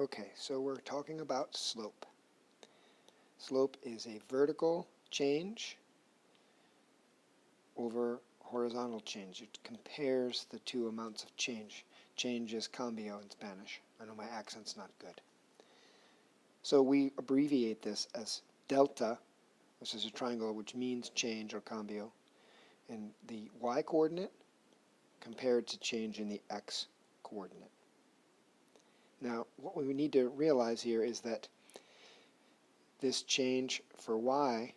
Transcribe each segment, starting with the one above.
Okay, so we're talking about slope. Slope is a vertical change over horizontal change. It compares the two amounts of change. Change is cambio in Spanish. I know my accent's not good. So we abbreviate this as delta, which is a triangle which means change or cambio, in the y-coordinate compared to change in the x-coordinate. Now, what we need to realize here is that this change for y,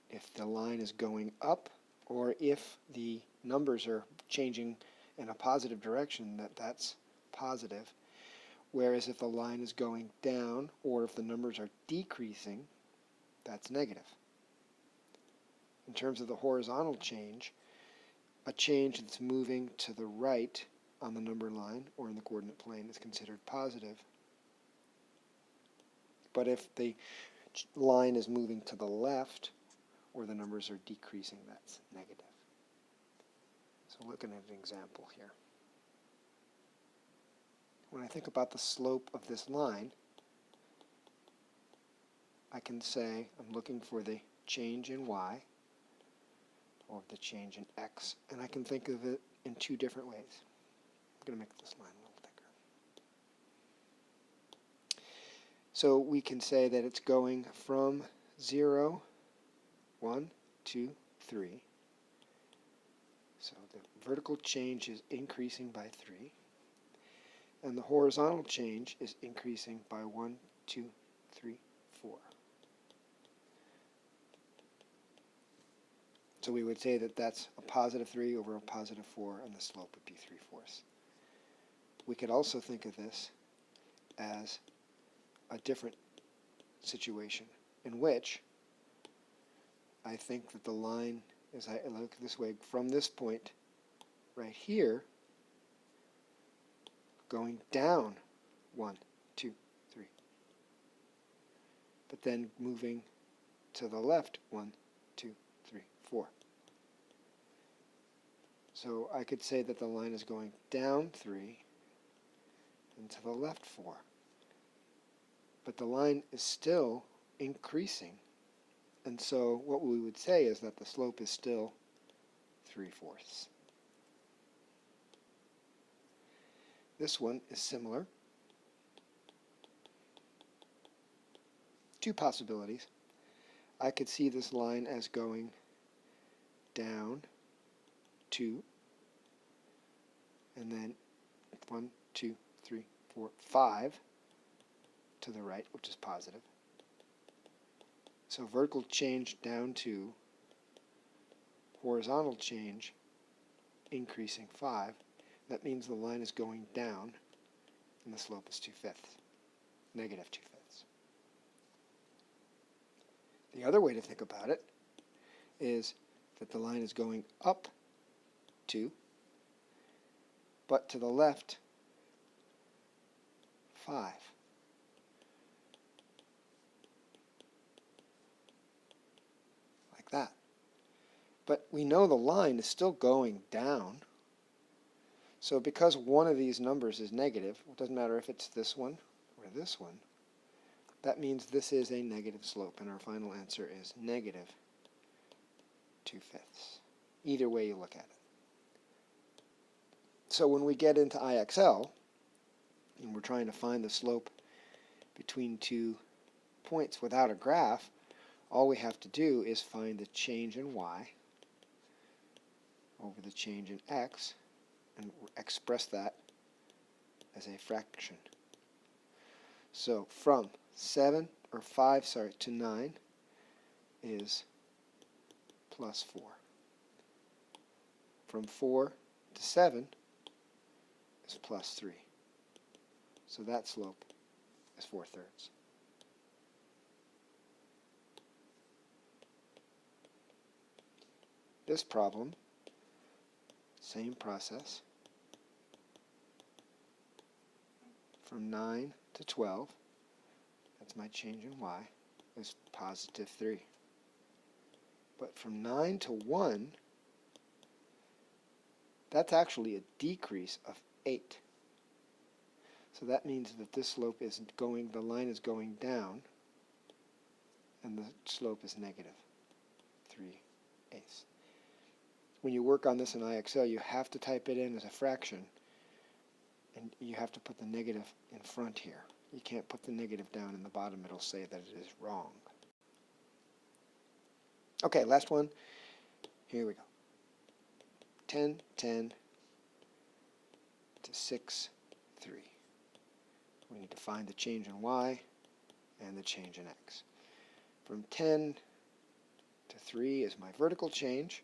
if the line is going up or if the numbers are changing in a positive direction, that's positive. Whereas if the line is going down or if the numbers are decreasing, that's negative. In terms of the horizontal change, a change that's moving to the right on the number line or in the coordinate plane is considered positive. But if the line is moving to the left or the numbers are decreasing, that's negative. So looking at an example here. When I think about the slope of this line, I can say I'm looking for the change in y or the change in x, and I can think of it in two different ways. I'm going to make this line a little thicker. So we can say that it's going from 0, 1, 2, 3. So the vertical change is increasing by 3, and the horizontal change is increasing by 1, 2, 3, 4. So we would say that that's a positive 3 over a positive 4, and the slope would be 3/4. We could also think of this as a different situation in which I think that the line, as I look this way, from this point right here, going down 1, 2, 3, but then moving to the left 1, 2, 3, 4. So I could say that the line is going down 3 and to the left 4. But the line is still increasing. And so what we would say is that the slope is still 3/4. This one is similar. Two possibilities. I could see this line as going down 2, and then 1, 2, 3, 4, 5 to the right, which is positive. So vertical change down 2, horizontal change increasing 5. That means the line is going down, and the slope is 2/5, negative 2/5. The other way to think about it is that the line is going up 2, but to the left 5. Like that. But we know the line is still going down. So because one of these numbers is negative, it doesn't matter if it's this one or this one, that means this is a negative slope, and our final answer is negative 2/5. Either way you look at it. So when we get into IXL, and we're trying to find the slope between two points without a graph, all we have to do is find the change in y over the change in x, and express that as a fraction. So from 5 to 9 is plus 4. From 4 to 7 is plus 3. So that slope is 4/3. This problem, same process. From 9 to 12, that's my change in y, is positive 3. But from 9 to 1, that's actually a decrease of 8. So that means that this slope isn't going, the line is going down, and the slope is negative 3/8. When you work on this in IXL, you have to type it in as a fraction, and you have to put the negative in front here. You can't put the negative down in the bottom. It'll say that it is wrong. Okay, last one. Here we go. 10, 10 to 6, 3. We need to find the change in y and the change in x. From 10 to 3 is my vertical change,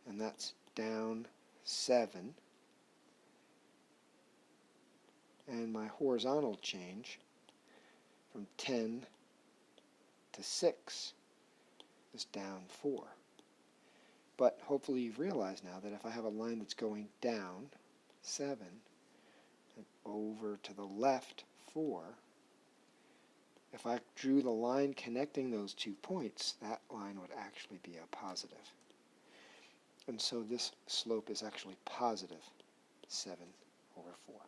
and that's down 7. And my horizontal change from 10 to 6 is down 4. But hopefully you've realized now that if I have a line that's going down 7 and over to the left 4, if I drew the line connecting those 2 points, that line would actually be a positive. And so this slope is actually positive 7/4.